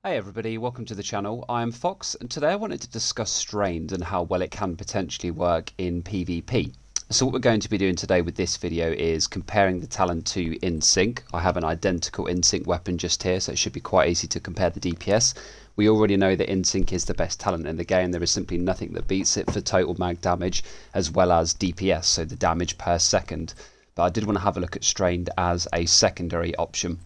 Hey everybody, welcome to the channel. I'm Fox, and today I wanted to discuss strained and how well it can potentially work in PvP. So what we're going to be doing today with this video is comparing the talent to In Sync. I have an identical In Sync weapon just here, so it should be quite easy to compare the DPS. We already know that In Sync is the best talent in the game. There is simply nothing that beats it for total mag damage as well as DPS, so the damage per second. But I did want to have a look at strained as a secondary option.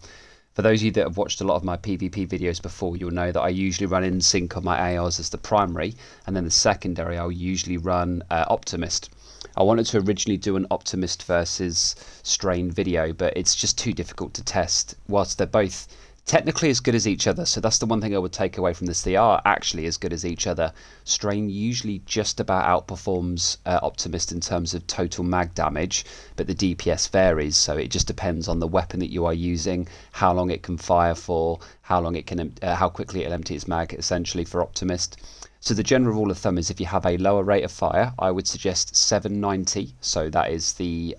For those of you that have watched a lot of my PvP videos before, you'll know that I usually run In Sync on my ARs as the primary, and then the secondary I'll usually run Optimist. I wanted to originally do an Optimist versus strained video, but it's just too difficult to test whilst they're both technically as good as each other. So that's the one thing I would take away from this. They are actually as good as each other. Strain usually just about outperforms Optimist in terms of total mag damage, but the DPS varies, so it just depends on the weapon that you are using, how long it can fire for, how quickly it'll empty its mag, essentially, for Optimist. So the general rule of thumb is if you have a lower rate of fire, I would suggest 790, so that is the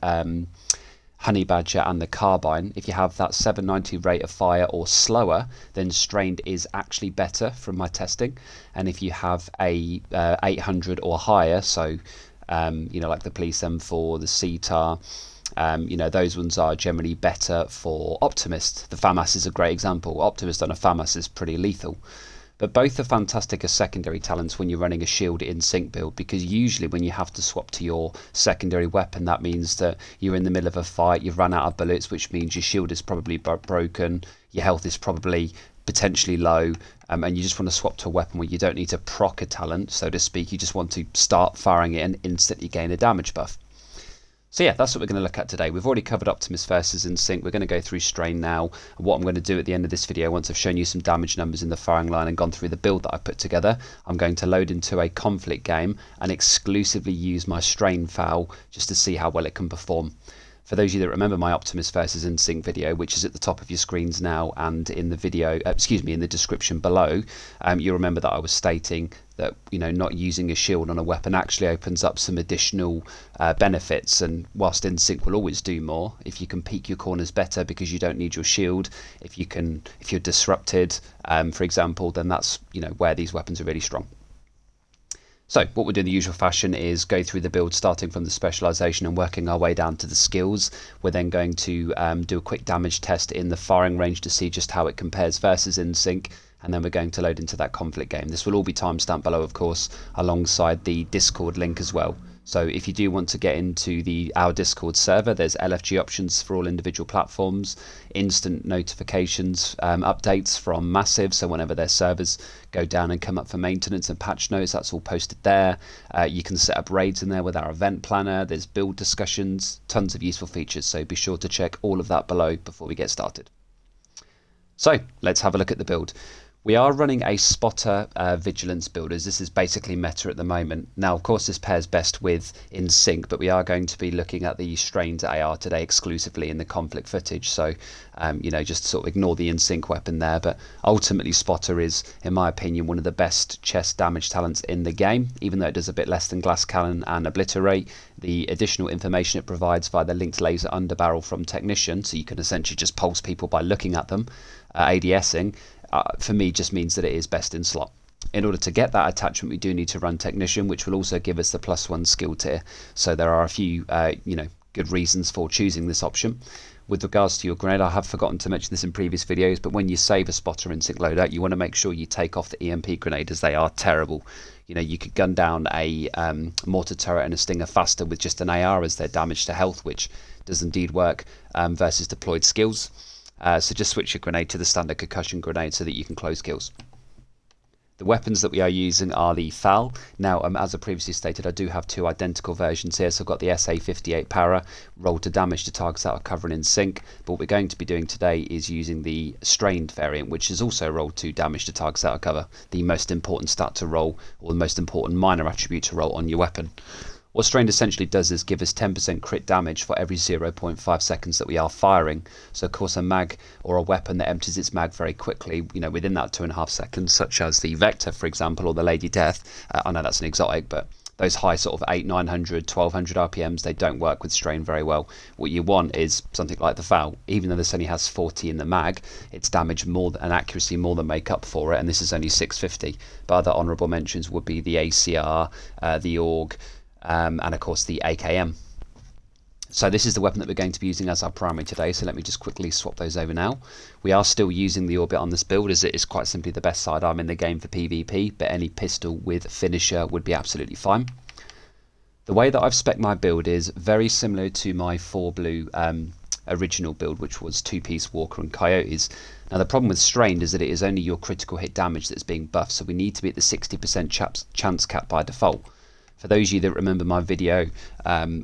Honey Badger and the Carbine. If you have that 790 rate of fire or slower, then strained is actually better from my testing. And if you have a 800 or higher, so like the Police M4, the CTAR, those ones are generally better for Optimist. The FAMAS is a great example. Optimist on a FAMAS is pretty lethal. But both are fantastic as secondary talents when you're running a shield In Sync build, because usually when you have to swap to your secondary weapon, that means that you're in the middle of a fight, you've run out of bullets, which means your shield is probably broken, your health is probably potentially low, and you just want to swap to a weapon where you don't need to proc a talent, so to speak. You just want to start firing it and instantly gain a damage buff. So yeah, that's what we're going to look at today. We've already covered Optimist versus In Sync. We're going to go through strain now. And what I'm going to do at the end of this video, once I've shown you some damage numbers in the firing line and gone through the build that I put together, I'm going to load into a conflict game and exclusively use my strain foul just to see how well it can perform. For those of you that remember my Optimist versus In Sync video, which is at the top of your screens now and in the video, in the description below, you'll remember that I was stating that not using a shield on a weapon actually opens up some additional benefits. And whilst In Sync will always do more, if you can peek your corners better because you don't need your shield, if you're disrupted, for example, then that's where these weapons are really strong. So what we'll do in the usual fashion is go through the build starting from the specialization and working our way down to the skills. We're then going to do a quick damage test in the firing range to see just how it compares versus In Sync, and then we're going to load into that conflict game. This will all be timestamped below, of course, alongside the Discord link as well. So if you do want to get into our Discord server, there's LFG options for all individual platforms, instant notifications, updates from Massive, so whenever their servers go down and come up for maintenance and patch notes, that's all posted there. You can set up raids in there with our event planner, there's build discussions, tons of useful features, so be sure to check all of that below before we get started. So let's have a look at the build. We are running a Spotter Vigilance build, as this is basically meta at the moment. Now, of course, this pairs best with In Sync, but we are going to be looking at the strained AR today exclusively in the conflict footage. So, just sort of ignore the In Sync weapon there. But ultimately, Spotter is, in my opinion, one of the best chest damage talents in the game, even though it does a bit less than Glass Cannon and Obliterate. The additional information it provides via the linked laser underbarrel from Technician, so you can essentially just pulse people by looking at them, ADSing, for me just means that it is best in slot. In order to get that attachment, we do need to run Technician, which will also give us the +1 skill tier. So there are a few good reasons for choosing this option. With regards to your grenade, I have forgotten to mention this in previous videos, but when you save a Spotter In Sync loadout, you want to make sure you take off the EMP grenade, as they are terrible. You could gun down a mortar turret and a stinger faster with just an AR as their damage to health, which does indeed work versus deployed skills. So just switch your grenade to the standard concussion grenade so that you can close kills. The weapons that we are using are the FAL. Now, as I previously stated, I do have two identical versions here. So I've got the SA58 Para, rolled to damage to targets that are covering In Sync. But what we're going to be doing today is using the strained variant, which is also rolled to damage to targets that are cover, the most important stat to roll, or the most important minor attribute to roll on your weapon. What strained essentially does is give us 10% crit damage for every 0.5 seconds that we are firing. So of course a mag or a weapon that empties its mag very quickly, within that 2.5 seconds, such as the Vector, for example, or the Lady Death. I know that's an exotic, but those high sort of 800, 900, 1200 RPMs, they don't work with strain very well. What you want is something like the FAL. Even though this only has 40 in the mag, its damage more and accuracy more than make up for it, and this is only 650. But other honourable mentions would be the ACR, the AUG, and of course the AKM. So this is the weapon that we're going to be using as our primary today, so let me just quickly swap those over now. We are still using the Orbit on this build, as it is quite simply the best sidearm in the game for PvP, but any pistol with finisher would be absolutely fine. The way that I've spec'd my build is very similar to my 4 blue original build, which was 2-piece Walker and Coyotes. Now the problem with Strained is that it is only your critical hit damage that's being buffed, so we need to be at the 60% chance cap by default. For those of you that remember my video,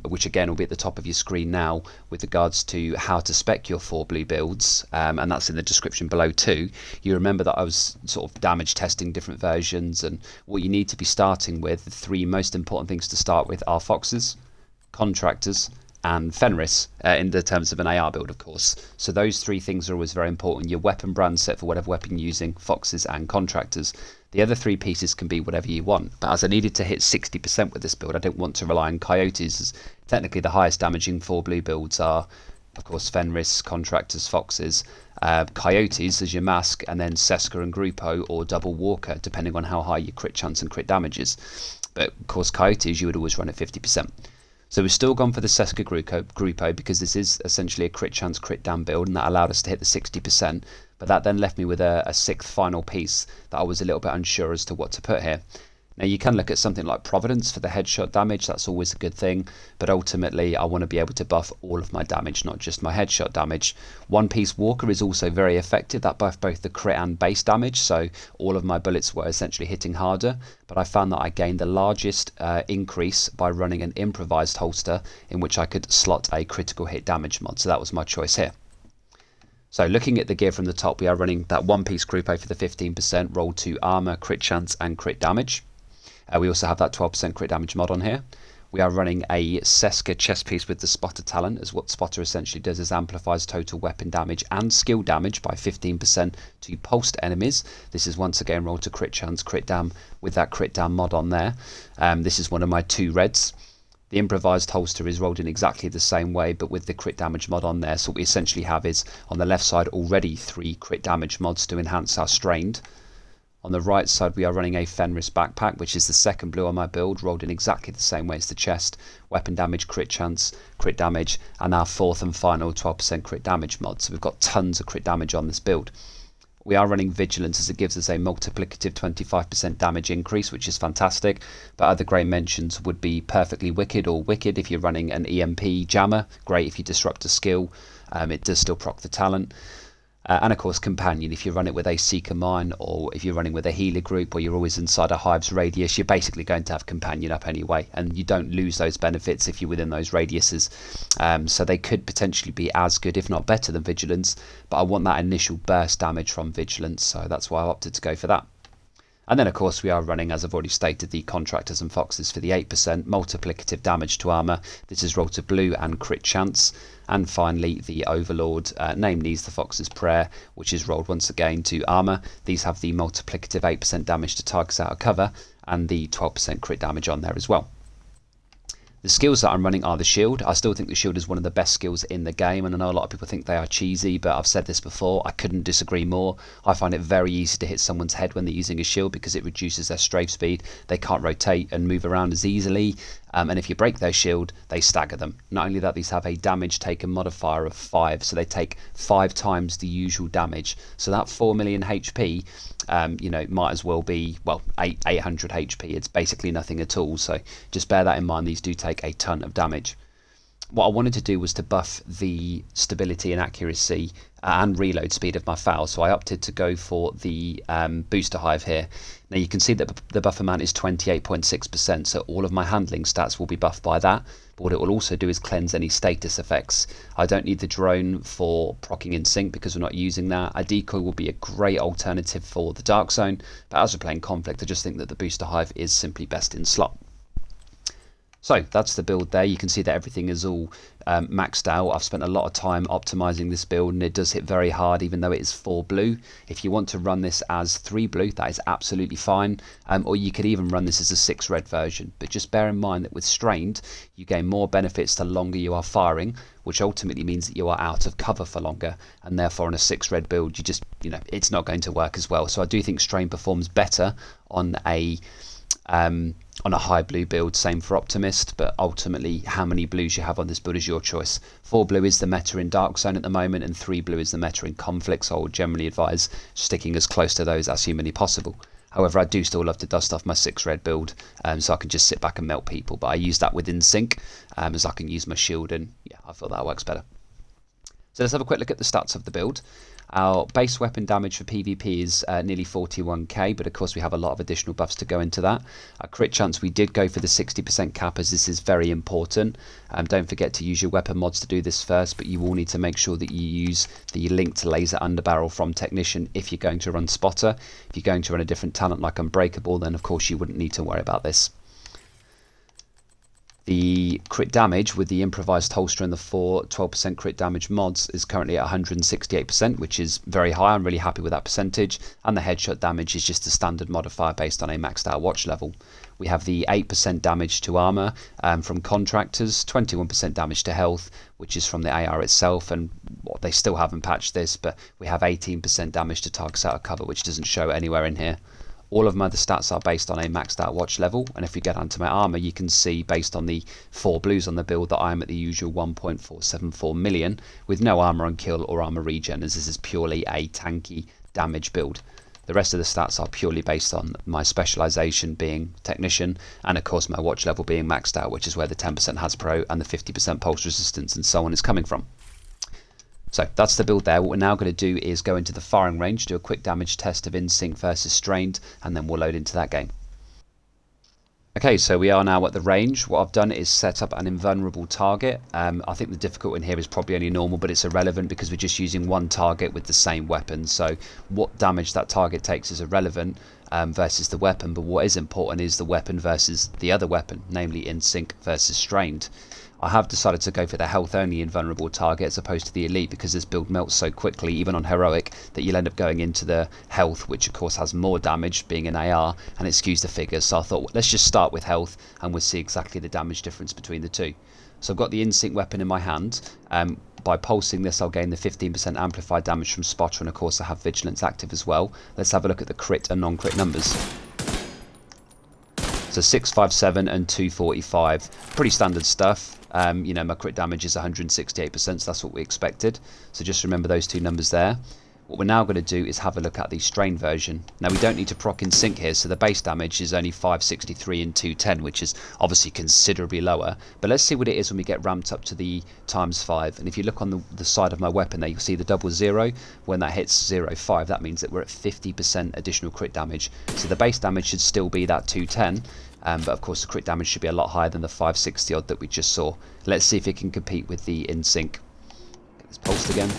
which again will be at the top of your screen now, with regards to how to spec your 4 blue builds, and that's in the description below too, you remember that I was sort of damage testing different versions, and what you need to be starting with, the 3 most important things to start with are Foxes, Contractors, and Fenris, in the terms of an AR build, of course. So those 3 things are always very important. Your weapon brand set for whatever weapon you're using, Foxes and Contractors. The other 3 pieces can be whatever you want, but as I needed to hit 60% with this build, I didn't want to rely on Coyotes, as technically the highest damaging 4 blue builds are, of course, Fenris, Contractors, Foxes, Coyotes as your mask, and then Seska and Grupo or double Walker, depending on how high your crit chance and crit damage is. But of course, Coyotes you would always run at 50%. So we've still gone for the Seska Grupo because this is essentially a crit chance, crit dam build, and that allowed us to hit the 60%. But that then left me with a 6th final piece that I was a little bit unsure as to what to put here. Now you can look at something like Providence for the headshot damage, that's always a good thing, but ultimately I want to be able to buff all of my damage, not just my headshot damage. 1-piece Walker is also very effective, that buffed both the crit and base damage, so all of my bullets were essentially hitting harder, but I found that I gained the largest increase by running an improvised holster in which I could slot a critical hit damage mod, so that was my choice here. So looking at the gear from the top, we are running that 1-piece Grupo for the 15%, roll to armor, crit chance and crit damage. We also have that 12% crit damage mod on here. We are running a Seska chest piece with the Spotter talent, as what Spotter essentially does is amplifies total weapon damage and skill damage by 15% to pulsed enemies. This is once again rolled to crit chance, crit dam with that crit dam mod on there. This is one of my 2 reds. The improvised holster is rolled in exactly the same way, but with the crit damage mod on there. So what we essentially have is on the left side already 3 crit damage mods to enhance our strained. On the right side we are running a Fenris backpack, which is the 2nd blue on my build, rolled in exactly the same way as the chest. Weapon damage, crit chance, crit damage, and our 4th and final 12% crit damage mod. So we've got tons of crit damage on this build. We are running Vigilance, as it gives us a multiplicative 25% damage increase, which is fantastic. But other great mentions would be Perfectly Wicked or Wicked if you're running an EMP jammer. Great if you disrupt a skill. It does still proc the talent. And of course Companion, if you run it with a Seeker Mine, or if you're running with a healer group where you're always inside a hive's radius, you're basically going to have Companion up anyway, and you don't lose those benefits if you're within those radiuses. So they could potentially be as good, if not better, than Vigilance, but I want that initial burst damage from Vigilance, so that's why I opted to go for that. And then of course we are running, as I've already stated, the Contractors and Foxes for the 8% multiplicative damage to armor. This is rolled to blue and crit chance. And finally the Overlord, name needs the Fox's Prayer, which is rolled once again to armor. These have the multiplicative 8% damage to targets out of cover and the 12% crit damage on there as well. The skills that I'm running are the shield. I still think the shield is one of the best skills in the game, and I know a lot of people think they are cheesy, but I've said this before, I couldn't disagree more. I find it very easy to hit someone's head when they're using a shield because it reduces their strafe speed. They can't rotate and move around as easily, and if you break their shield, they stagger them. Not only that, these have a damage taken modifier of 5, so they take 5 times the usual damage. So that 4 million HP, might as well be, well, 800 HP. It's basically nothing at all, so just bear that in mind. These do take a ton of damage. What I wanted to do was to buff the stability and accuracy and reload speed of my FAL, so I opted to go for the booster hive here. Now you can see that the buff amount is 28.6%, so all of my handling stats will be buffed by that, but what it will also do is cleanse any status effects. I don't need the drone for proccing In Sync because we're not using that. A decoy will be a great alternative for the Dark Zone, but as we're playing Conflict, I just think that the booster hive is simply best in slot. So that's the build there. You can see that everything is all maxed out. I've spent a lot of time optimizing this build, and it does hit very hard even though it is 4 blue. If you want to run this as 3 blue, that is absolutely fine, or you could even run this as a 6 red version. But just bear in mind that with strained you gain more benefits the longer you are firing, which ultimately means that you are out of cover for longer, and therefore on a 6 red build you just, it's not going to work as well. So I do think strain performs better on a high blue build, same for optimist, but ultimately how many blues you have on this build is your choice. 4 blue is the meta in Dark Zone at the moment, and 3 blue is the meta in Conflict, so I would generally advise sticking as close to those as humanly possible. However, I do still love to dust off my 6 red build, so I can just sit back and melt people, but I use that with In Sync, as I can use my shield, and yeah, I feel that works better. So let's have a quick look at the stats of the build. Our base weapon damage for PvP is nearly 41k, but of course we have a lot of additional buffs to go into that. Our crit chance, we did go for the 60% cap, as this is very important. Don't forget to use your weapon mods to do this first, but you will need to make sure that you use the linked laser underbarrel from Technician if you're going to run Spotter. If you're going to run a different talent like Unbreakable, then of course you wouldn't need to worry about this. The crit damage with the improvised holster and the 12% crit damage mods is currently at 168%, which is very high. I'm really happy with that percentage. And the headshot damage is just a standard modifier based on a maxed out watch level. We have the 8% damage to armor from contractors, 21% damage to health, which is from the AR itself, and they still haven't patched this, but we have 18% damage to targets out of cover, which doesn't show anywhere in here. All of my other stats are based on a maxed out watch level, and if we get onto my armor, you can see based on the 4 blues on the build that I am at the usual 1.474 million with no armor on kill or armor regen, as this is purely a tanky damage build. The rest of the stats are purely based on my specialization being Technician, and of course my watch level being maxed out, which is where the 10% has pro and the 50% pulse resistance and so on is coming from. So that's the build there. What we're now going to do is go into the firing range, do a quick damage test of In Sync versus strained, and then we'll load into that game. Okay, so we are now at the range. What I've done is set up an invulnerable target. I think the difficulty in here is probably only normal, but it's irrelevant because we're just using one target with the same weapon. So what damage that target takes is irrelevant versus the weapon, but what is important is the weapon versus the other weapon, namely In Sync versus strained. I have decided to go for the health only invulnerable target as opposed to the elite, because this build melts so quickly even on heroic that you'll end up going into the health, which of course has more damage being an AR, and it skews the figures. So I thought let's just start with health and we'll see exactly the damage difference between the two. So I've got the In Sync weapon in my hand. By pulsing this I'll gain the 15% amplified damage from Spotter, and of course I have Vigilance active as well. Let's have a look at the crit and non-crit numbers. So 657 and 245, pretty standard stuff. My crit damage is 168%, so that's what we expected. So just remember those two numbers there. What we're now going to do is have a look at the strain version. Now we don't need to proc In Sync here, so the base damage is only 563 and 210, which is obviously considerably lower. But let's see what it is when we get ramped up to the ×5. And if you look on the side of my weapon there, you'll see the 00. When that hits 0.5, that means that we're at 50% additional crit damage. So the base damage should still be that 210. But of course the crit damage should be a lot higher than the 560 odd that we just saw. Let's see if it can compete with the In Sync. Get this pulsed again.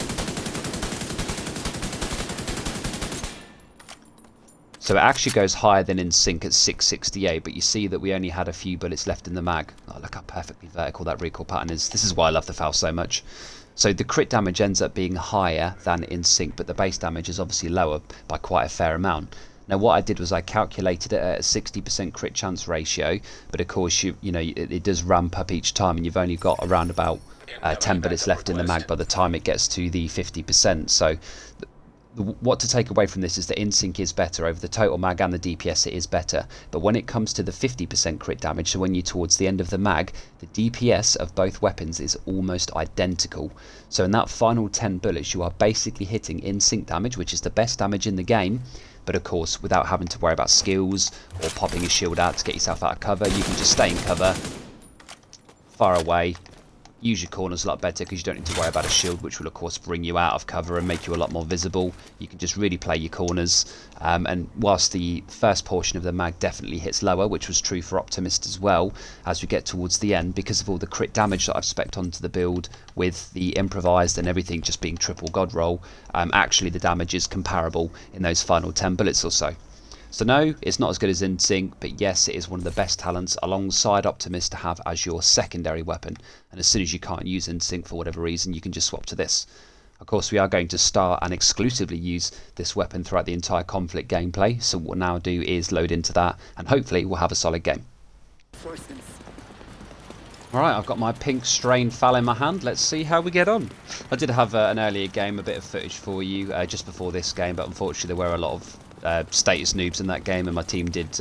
So it actually goes higher than In Sync at 668, but you see that we only had a few bullets left in the mag. Oh, look how perfectly vertical that recoil pattern is. This is why I love the FAL so much. So the crit damage ends up being higher than In Sync, but the base damage is obviously lower by quite a fair amount. Now what I did was I calculated it at a 60% crit chance ratio, but of course it does ramp up each time, and you've only got around about 10 bullets left in the mag by the time it gets to the 50%. So what to take away from this is that In Sync is better over the total mag and the DPS. It is better, but when it comes to the 50% crit damage, so when you're towards the end of the mag, the DPS of both weapons is almost identical. So in that final 10 bullets you are basically hitting In Sync damage, which is the best damage in the game, but of course without having to worry about skills or popping a shield out to get yourself out of cover. You can just stay in cover, far away, use your corners a lot better because you don't need to worry about a shield, which will of course bring you out of cover and make you a lot more visible. You can just really play your corners, and whilst the first portion of the mag definitely hits lower, which was true for Optimist as well, as we get towards the end, because of all the crit damage that I've specced onto the build with the improvised and everything just being triple god roll, actually the damage is comparable in those final 10 bullets or so. So no, it's not as good as In Sync, but yes, it is one of the best talents alongside Optimist to have as your secondary weapon. And as soon as you can't use In Sync for whatever reason, you can just swap to this. Of course, we are going to start and exclusively use this weapon throughout the entire conflict gameplay. So what we'll now do is load into that, and hopefully we'll have a solid game. Alright, I've got my pink strain FAL in my hand. Let's see how we get on. I did have an earlier game, a bit of footage for you just before this game, but unfortunately there were a lot of status noobs in that game, and my team did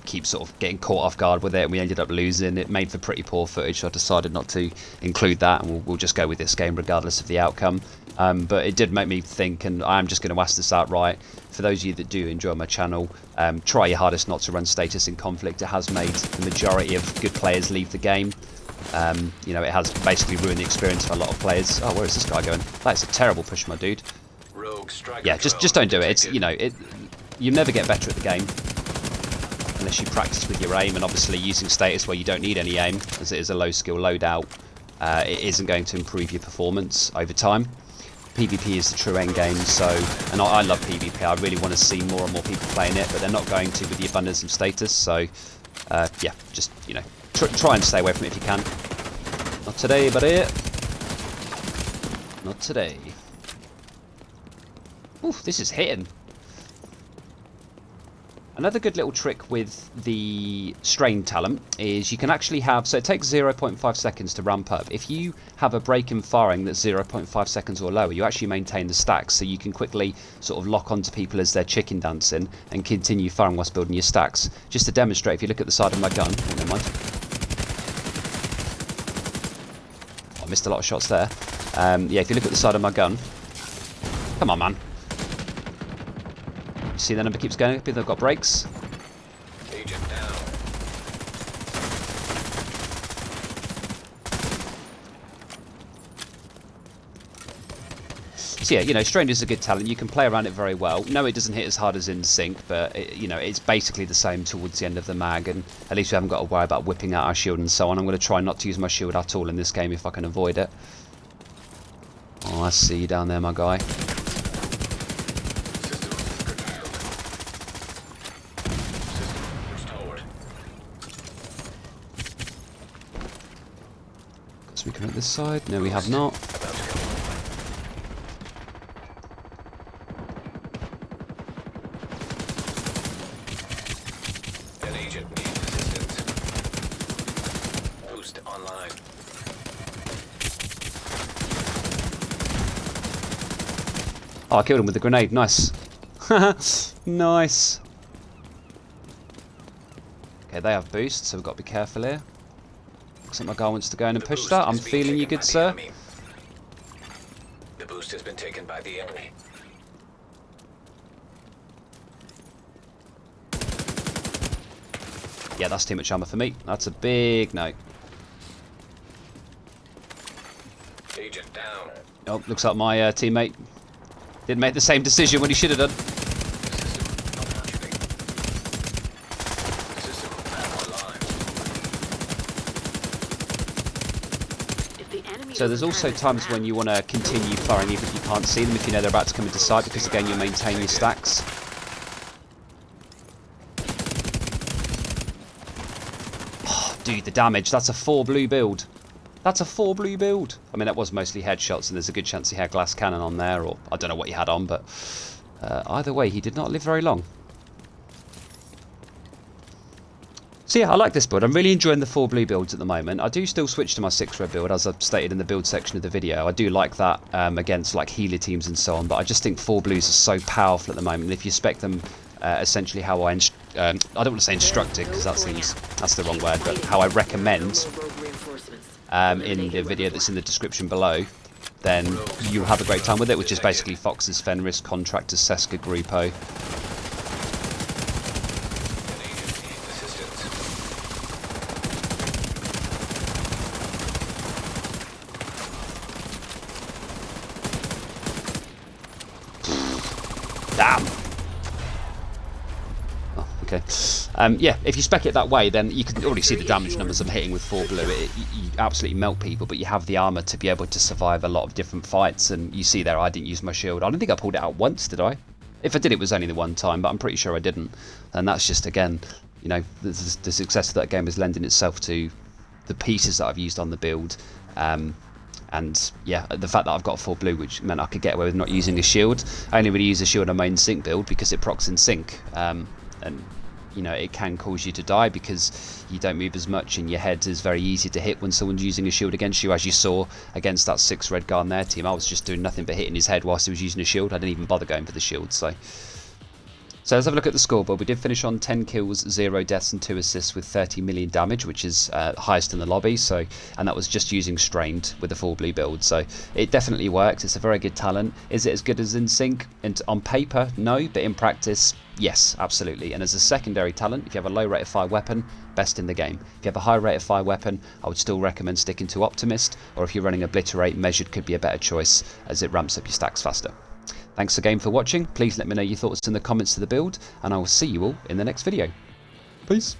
keep sort of getting caught off guard with it, and we ended up losing. It made for pretty poor footage, so I decided not to include that, and we'll just go with this game regardless of the outcome. But it did make me think, and I'm just going to ask this outright. For those of you that do enjoy my channel, try your hardest not to run status in conflict. It has made the majority of good players leave the game. You know, it has basically ruined the experience for a lot of players. Oh, where is this guy going? That's a terrible push, my dude. Yeah, just don't do it. It's, you know, you never get better at the game unless you practice with your aim, and obviously using status where you don't need any aim, as it is a low skill loadout, it isn't going to improve your performance over time. PvP is the true end game, so, and I love PvP. I really want to see more and more people playing it, but they're not going to with the abundance of status. So, yeah, just, you know, try and stay away from it if you can. Not today, buddy. Not today. Oof, this is hitting. Another good little trick with the strain talent is you can actually have, so it takes 0.5 seconds to ramp up. If you have a break in firing that's 0.5 seconds or lower, you actually maintain the stacks, so you can quickly sort of lock onto people as they're chicken dancing and continue firing whilst building your stacks. Just to demonstrate, if you look at the side of my gun, oh, never mind. I missed a lot of shots there. Yeah, if you look at the side of my gun, come on, man. See, the number keeps going up. They've got brakes. Agent down. So yeah, you know, Strain is a good talent. You can play around it very well. No, it doesn't hit as hard as In Sync, but it, you know, it's basically the same towards the end of the mag, and at least we haven't got to worry about whipping out our shield and so on. I'm going to try not to use my shield at all in this game if I can avoid it. Oh, I see you down there, my guy. We come at this side. No, we have not. An agent needs assistance. Boost online. Oh, I killed him with the grenade. Nice. Nice. Okay, they have boost, so we've got to be careful here. Looks like my guy wants to go in and push that. I'm feeling you, good sir. The boost has been taken by the enemy. Yeah, that's too much armor for me. That's a big no. Agent down. Oh, looks like my teammate didn't make the same decision when he should have done. So there's also times when you want to continue firing even if you can't see them, if you know they're about to come into sight, because again you maintain your stacks. Oh, dude, the damage. That's a 4 blue build. That's a 4 blue build. I mean, that was mostly headshots, and there's a good chance he had glass cannon on there, or I don't know what he had on, but either way, he did not live very long. So yeah, I like this build. I'm really enjoying the 4 blue builds at the moment. I do still switch to my 6 red build, as I've stated in the build section of the video. I do like that against like healer teams and so on, but I just think 4 blues are so powerful at the moment. And if you spec them essentially how I don't want to say instructed, because that's the wrong word, but how I recommend in the video that's in the description below, then you'll have a great time with it, which is basically Fox's, Fenris, Contractors, Seska, Grupo. Damn. Oh, okay. Yeah, if you spec it that way, then you can already see the damage numbers I'm hitting with 4 blue. You absolutely melt people, but you have the armor to be able to survive a lot of different fights. And you see there, I didn't use my shield. I don't think I pulled it out once, did I? If I did, it was only the one time, but I'm pretty sure I didn't. And that's just, again, you know, the success of that game is lending itself to the pieces that I've used on the build. And yeah, the fact that I've got 4 blue, which meant I could get away with not using a shield. I only really use a shield on my In Sync build because it procs In Sync. And you know, it can cause you to die because you don't move as much and your head is very easy to hit when someone's using a shield against you, as you saw against that 6 red guard in their team. I was just doing nothing but hitting his head whilst he was using a shield. I didn't even bother going for the shield. So let's have a look at the scoreboard. We did finish on 10 kills, 0 deaths and 2 assists with 30 million damage, which is highest in the lobby. So, and that was just using Strained with the 4 blue build. So it definitely works. It's a very good talent. Is it as good as In Sync? And on paper, no, but in practice, yes, absolutely. And as a secondary talent, if you have a low rate of fire weapon, best in the game. If you have a high rate of fire weapon, I would still recommend sticking to Optimist, or if you're running Obliterate, Measured could be a better choice as it ramps up your stacks faster. Thanks again for watching. Please let me know your thoughts in the comments to the build, and I will see you all in the next video. Peace.